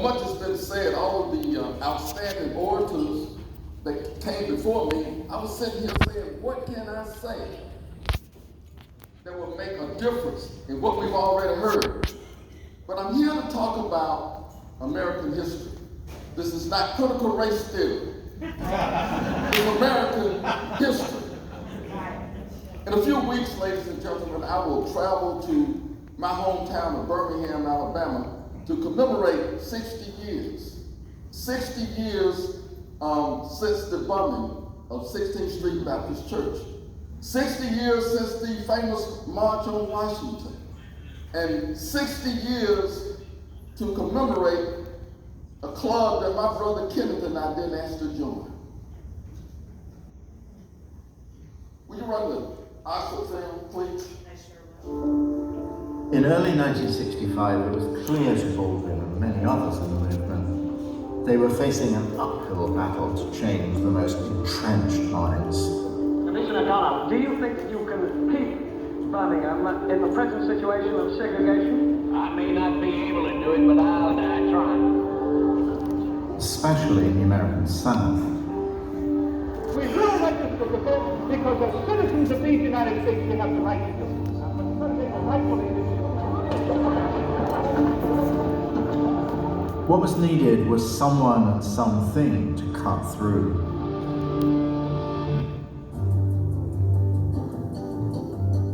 much has been said, all of the outstanding orators that came before me, I was sitting here saying, what can I say that will make a difference in what we've already heard? But I'm here to talk about American history. This is not critical race theory. It's American history. In a few weeks, ladies and gentlemen, I will travel to my hometown of Birmingham, Alabama, to commemorate 60 years. 60 years since the bombing of 16th Street Baptist Church. 60 years since the famous March on Washington. And 60 years to commemorate a club that my brother Kenneth and I didn't ask to join. Will you run the Oscar film, please? In early 1965, it was clear to Baldwin and many others in the movement they were facing an uphill battle to change the most entrenched minds. Commissioner Gala, do you think that you can keep Birmingham in the present situation of segregation? I may not be able to do it, but I'll try. Especially in the American South. We will register the vote because as citizens of these United States we have the right to do it. What was needed was someone and something to cut through.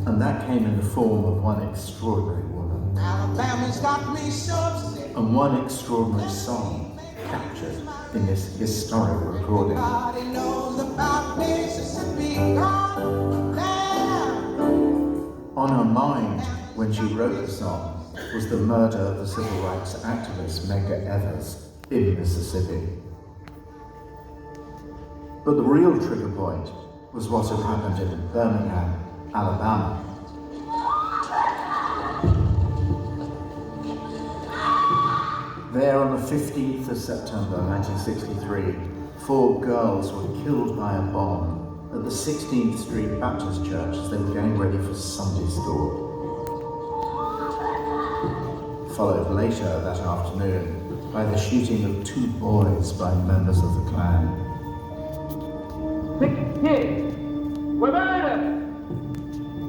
And that came in the form of one extraordinary woman. Alabama's got me so upset. And one extraordinary song captured in this historic recording. Everybody knows about Mississippi gone down. On her mind when she wrote the song was the murder of the civil rights activist Medgar Evers in Mississippi. But the real trigger point was what had happened in Birmingham, Alabama. There on the 15th of September 1963, 4 girls were killed by a bomb at the 16th Street Baptist Church as they were getting ready for Sunday school. Followed later that afternoon by the shooting of 2 boys by members of the Klan. 6 kids were murdered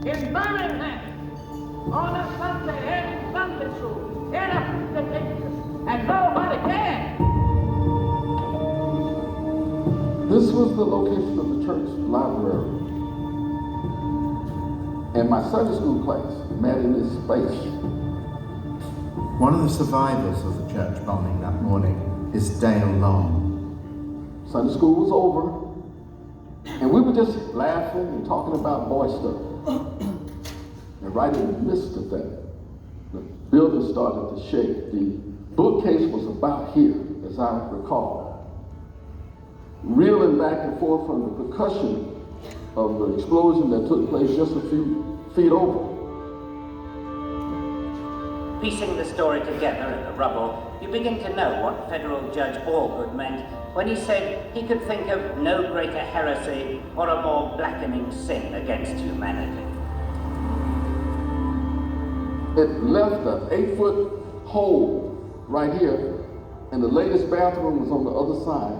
in Birmingham on a Sunday in Sunday school in a institution, and nobody cared. This was the location of the church library. And my Sunday school class met in this space. One of the survivors of the church bombing that morning is Dale Long. Sunday school was over, and we were just laughing and talking about boy stuff. And right in the midst of that, the building started to shake. The bookcase was about here, as I recall. Reeling back and forth from the percussion of the explosion that took place just a few feet over. Piecing the story together in the rubble, you begin to know what Federal Judge Allgood meant when he said he could think of no greater heresy or a more blackening sin against humanity. It left an 8-foot hole right here, and the latest bathroom was on the other side.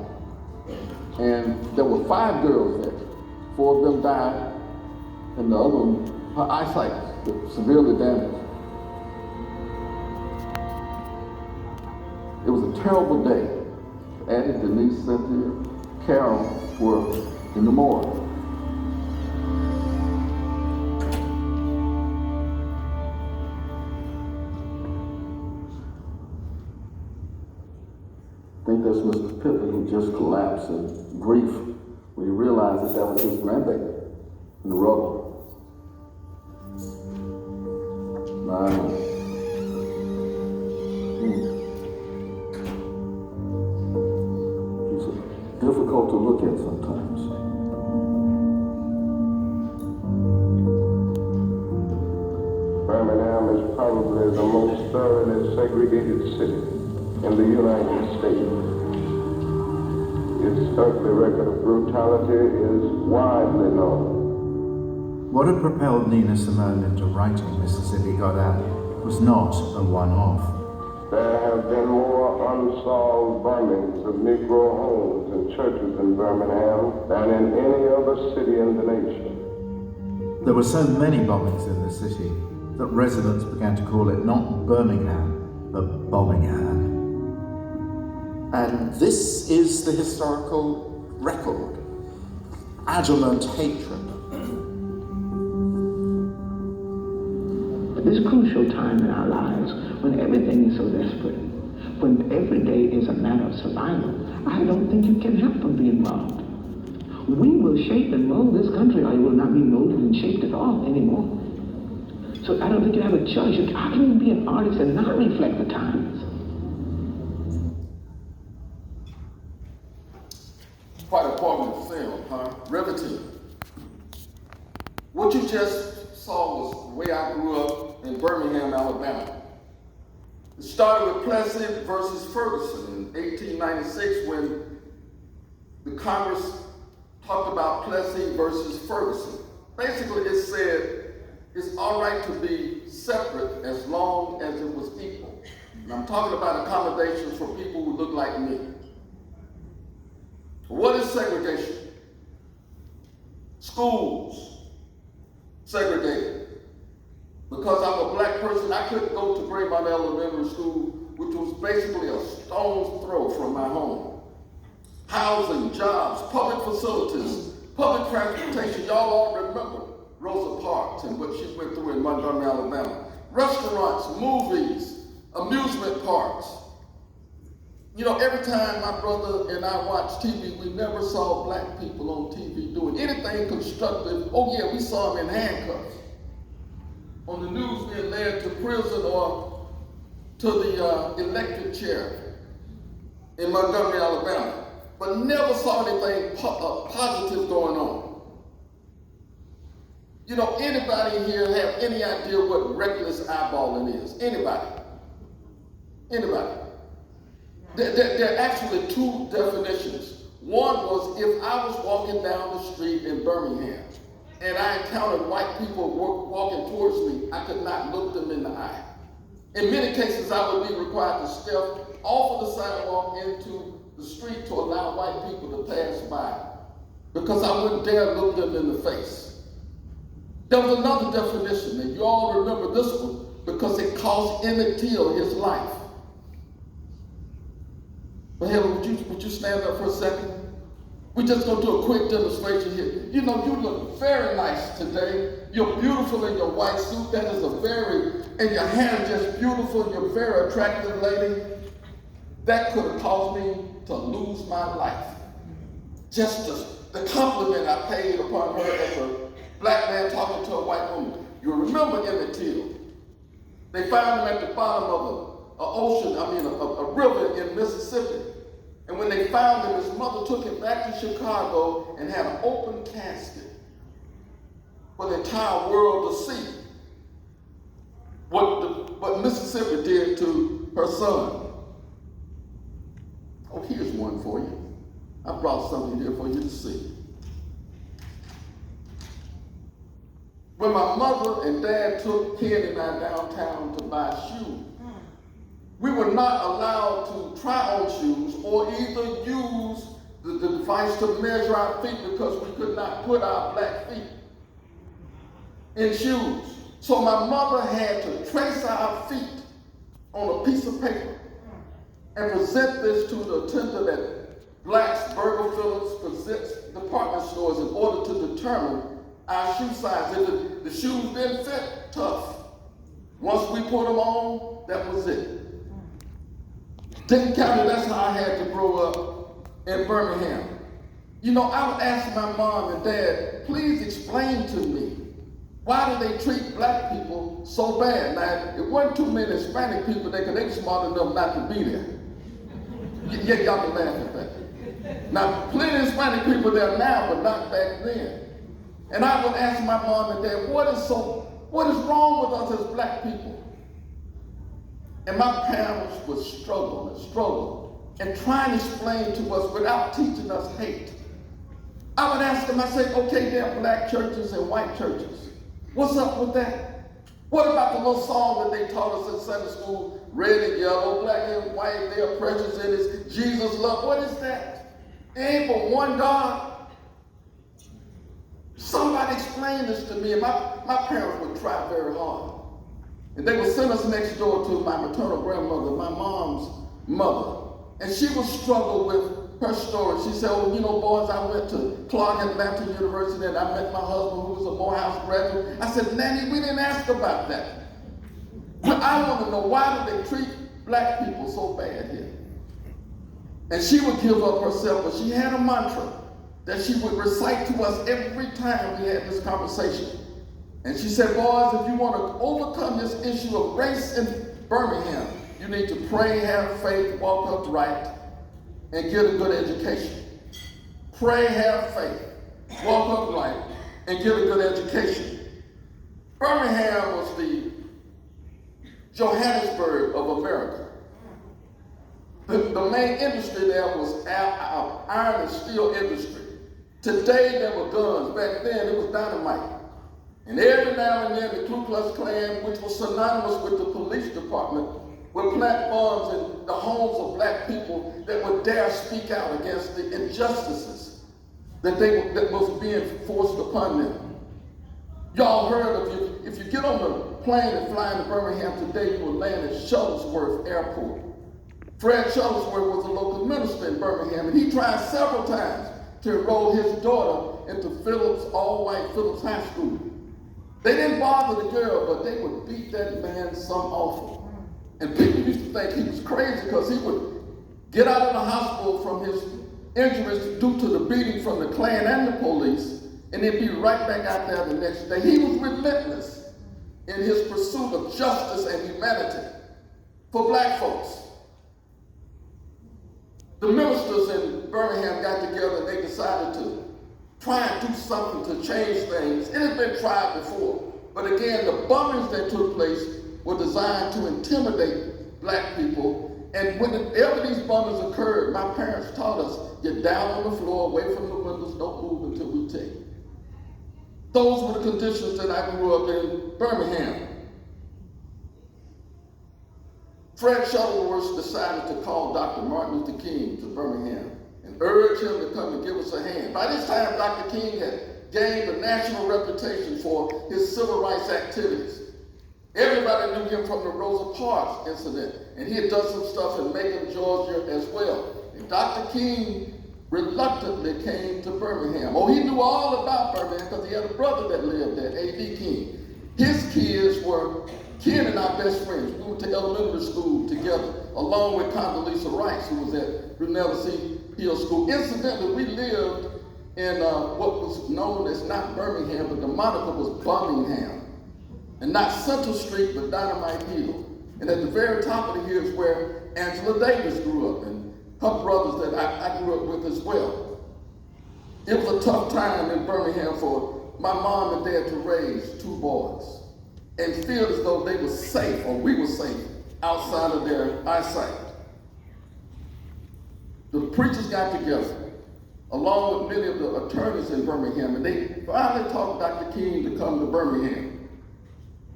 And there were 5 girls there. 4 of them died, and the other one, her eyesight was severely damaged. It was a terrible day. Addie, Denise, Cynthia, Carol were in the morgue. I think that's Mr. Pippin who just collapsed in grief when he realized that that was his grandbaby in the rubble. It's difficult to look at sometimes. Birmingham is probably the most thoroughly segregated city in the United States. Its ugly record of brutality is widely known. What had propelled Nina Simone into writing Mississippi Goddam was not a one-off. There have been more unsolved bombings of Negro homes and churches in Birmingham than in any other city in the nation. There were so many bombings in the city that residents began to call it not Birmingham, but Bombingham. And this is the historical record. Adamant hatred. At this crucial time in our lives, when everything is so desperate, when every day is a matter of survival, I don't think you can help but be involved. We will shape and mold this country, or it will not be molded and shaped at all anymore. So I don't think you have a choice. How can you be an artist and not reflect the times? Quite a formative film, huh? Riveting. What you just saw was the way I grew up in Birmingham, Alabama. It started with Plessy versus Ferguson in 1896 when the Congress talked about Plessy versus Ferguson. Basically, it said it's all right to be separate as long as it was equal. And I'm talking about accommodations for people who look like me. What is segregation? Schools segregated. Because I'm a black person, I couldn't go to Greymount Elementary School, which was basically a stone's throw from my home. Housing, jobs, public facilities, public transportation. Y'all all remember Rosa Parks and what she went through in Montgomery, Alabama. Restaurants, movies, amusement parks. You know, every time my brother and I watched TV, we never saw black people on TV doing anything constructive. Oh yeah, we saw them in handcuffs. On the news being led to prison or to the electric chair in Montgomery, Alabama. But never saw anything positive going on. You know, anybody here have any idea what reckless eyeballing is? Anybody? Anybody? There are actually two definitions. One was if I was walking down the street in Birmingham and I encountered white people walking towards me, I could not look them in the eye. In many cases, I would be required to step off of the sidewalk into the street to allow white people to pass by because I wouldn't dare look them in the face. There was another definition, and you all remember this one because it cost Emmett Till his life. But Helen, would you stand up for a second? We're just going to do a quick demonstration here. You know, you look very nice today. You're beautiful in your white suit. That is and your hair is just beautiful. You're a very attractive lady. That could have caused me to lose my life. Just the compliment I paid upon her as a black man talking to a white woman. You remember Emmett Till. They found him at the bottom of a river in Mississippi. And when they found him, his mother took him back to Chicago and had an open casket for the entire world to see what Mississippi did to her son. Oh, here's one for you. I brought something here for you to see. When my mother and dad took Ken and I downtown to buy shoes, we were not allowed to try on shoes or either use the device to measure our feet because we could not put our black feet in shoes. So my mother had to trace our feet on a piece of paper and present this to the attendant at Black's, Burger Phillips department stores in order to determine our shoe size. If the shoes didn't fit, tough. Once we put them on, that was it. Didn't count it, that's how I had to grow up in Birmingham. You know, I would ask my mom and dad, please explain to me, why do they treat black people so bad? Now, it wasn't too many Hispanic people there because they were smart enough not to be there. Yeah, y'all can laugh at that. Now, plenty of Hispanic people there now, but not back then. And I would ask my mom and dad, what is wrong with us as black people? And my parents would struggle, and try and explain to us without teaching us hate. I would ask them, I say, okay, there are black churches and white churches. What's up with that? What about the little song that they taught us in Sunday school? Red and yellow, black and white, they are precious in His Jesus love. What is that? It ain't but one God. Somebody explain this to me. And my parents would try very hard. And they would send us next door to my maternal grandmother, my mom's mother. And she would struggle with her story. She said, oh, you know, boys, I went to Clark Atlanta University and I met my husband who was a Morehouse graduate. I said, Nanny, we didn't ask about that. But I want to know, why do they treat black people so bad here? And she would give up herself, but she had a mantra that she would recite to us every time we had this conversation. And she said, boys, if you want to overcome this issue of race in Birmingham, you need to pray, have faith, walk upright, and get a good education. Pray, have faith, walk upright, and get a good education. Birmingham was the Johannesburg of America. The main industry there was iron and steel industry. Today there were guns. Back then it was dynamite. And every now and then the Ku Klux Klan, which was synonymous with the police department, would plant bombs in the homes of black people that would dare speak out against the injustices that was being forced upon them. Y'all heard of, if you get on the plane and fly into Birmingham today, you will land at Shuttlesworth Airport. Fred Shuttlesworth was a local minister in Birmingham, and he tried several times to enroll his daughter into all-white Phillips High School. They didn't bother the girl, but they would beat that man some awful. And people used to think he was crazy because he would get out of the hospital from his injuries due to the beating from the Klan and the police, and then be right back out there the next day. He was relentless in his pursuit of justice and humanity for black folks. The ministers in Birmingham got together and they decided to try and do something to change things. It had been tried before, but again, the bombings that took place were designed to intimidate black people. And whenever these bombings occurred, my parents taught us, get down on the floor, away from the windows, don't move until we take. Those were the conditions that I grew up in Birmingham. Fred Shuttlesworth decided to call Dr. Martin Luther King to Birmingham and urge him to come and give us a hand. By this time, Dr. King had gained a national reputation for his civil rights activities. Everybody knew him from the Rosa Parks incident, and he had done some stuff in Macon, Georgia as well. And Dr. King reluctantly came to Birmingham. Oh, he knew all about Birmingham because he had a brother that lived there, A.D. King. His kids were Ken and I best friends. We went to elementary school together, along with Condoleezza Rice, who was at Brunel C. Hill School. Incidentally, we lived in what was known as not Birmingham, but the moniker was Birmingham. And not Central Street, but Dynamite Hill. And at the very top of the hill is where Angela Davis grew up, and her brothers that I grew up with as well. It was a tough time in Birmingham for my mom and dad to raise two boys and feel as though they were safe, or we were safe, outside of their eyesight. The preachers got together, along with many of the attorneys in Birmingham, and they finally talked Dr. King to come to Birmingham.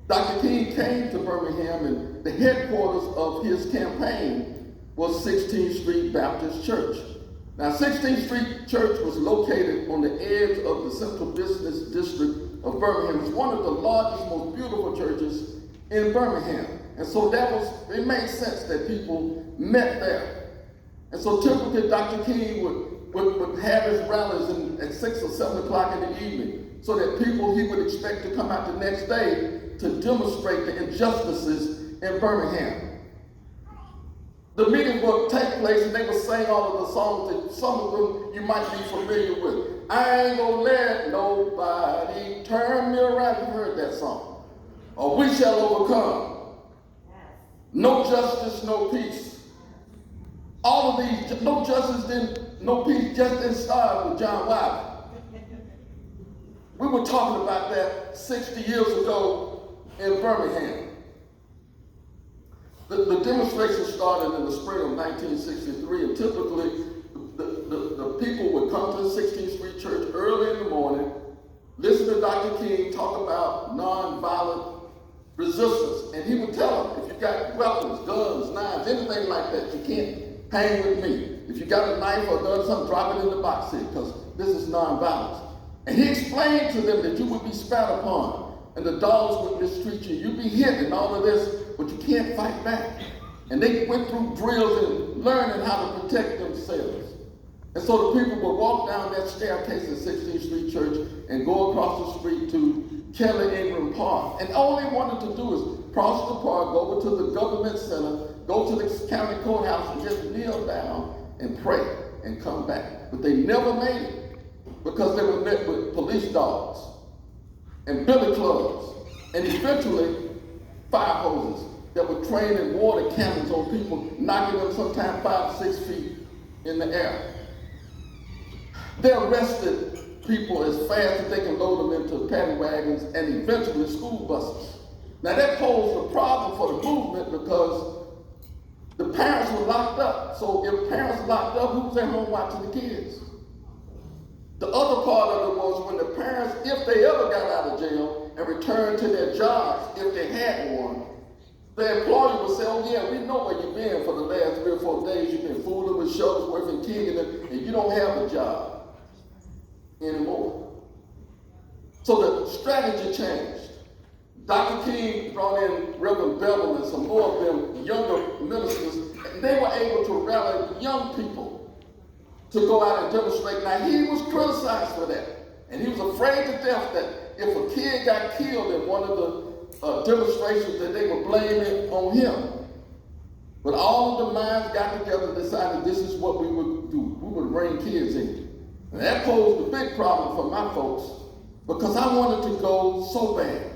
Dr. King came to Birmingham, and the headquarters of his campaign was 16th Street Baptist Church. Now, 16th Street Church was located on the edge of the Central Business District of Birmingham. It's one of the largest, most beautiful churches in Birmingham. And so it made sense that people met there. And so typically Dr. King would have his rallies at 6 or 7 o'clock in the evening, so that people he would expect to come out the next day to demonstrate the injustices in Birmingham. The meetings would take place and they would sing all of the songs that some of them you might be familiar with. I ain't gonna let nobody turn me around. You heard that song. Or we shall overcome. No justice, no peace. All of these, no justice, no peace, just didn't start with John Wiley. We were talking about that 60 years ago in Birmingham. The demonstration started in the spring of 1963, and typically the people would come to the 16th Street Church early in the morning, listen to Dr. King talk about nonviolent resistance. And he would tell them, if you got weapons, guns, knives, anything like that, you can't hang with me. If you got a knife or a gun, something, drop it in the box here, because this is nonviolence. And he explained to them that you would be spat upon, and the dogs would mistreat you. You'd be hit and all of this, but you can't fight back. And they went through drills and learning how to protect themselves. And so the people would walk down that staircase at 16th Street Church and go across the street to Kelly Ingram Park. And all they wanted to do is cross the park, go over to the government center, go to the county courthouse and just kneel down and pray and come back. But they never made it because they were met with police dogs and billy clubs and eventually fire hoses that were trained in water cannons on people, knocking them sometimes 5 or 6 feet in the air. They arrested people as fast as they can load them into paddy wagons and eventually school buses. Now that posed a problem for the movement because the parents were locked up. So if parents locked up, who was at home watching the kids? The other part of it was when the parents, if they ever got out of jail and returned to their jobs, if they had one, the employer would say, oh yeah, we know where you've been for the last 3 or 4 days. You've been fooling with Shuttlesworth and King and you don't have a job anymore. So the strategy changed. Dr. King brought in Reverend Bevel and some more of them younger ministers, and they were able to rally young people to go out and demonstrate. Now he was criticized for that, and he was afraid to death that if a kid got killed in one of the demonstrations that they would blame it on him. But all of the minds got together and decided this is what we would do. We would bring kids in. And that posed a big problem for my folks because I wanted to go so bad.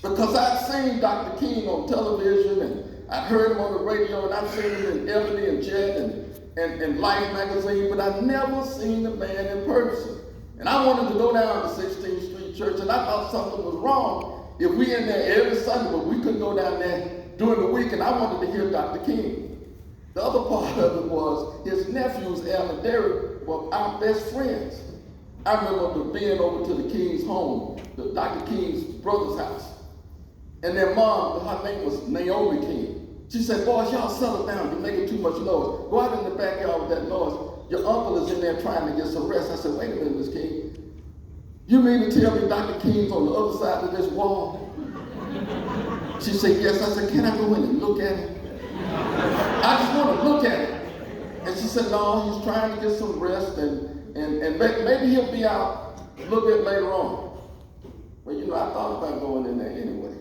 Because I'd seen Dr. King on television and I'd heard him on the radio and I'd seen him in Ebony and Jet and Life magazine, but I'd never seen the man in person. And I wanted to go down to 16th Street Church and I thought something was wrong if we in there every Sunday, but we couldn't go down there during the week, and I wanted to hear Dr. King. The other part of it was his nephews, Al and Derek, were our best friends. I remember being over to the King's home, Dr. King's brother's house. And their mom, her name was Naomi King. She said, boys, y'all settle down, you're making too much noise. Go out in the backyard with that noise. Your uncle is in there trying to get some rest. I said, wait a minute, Miss King. You mean to tell me Dr. King's on the other side of this wall? She said, yes. I said, can I go in and look at it? I just want to look at it. And she said, no, he's trying to get some rest and maybe he'll be out a little bit later on. Well, you know, I thought about going in there anyway.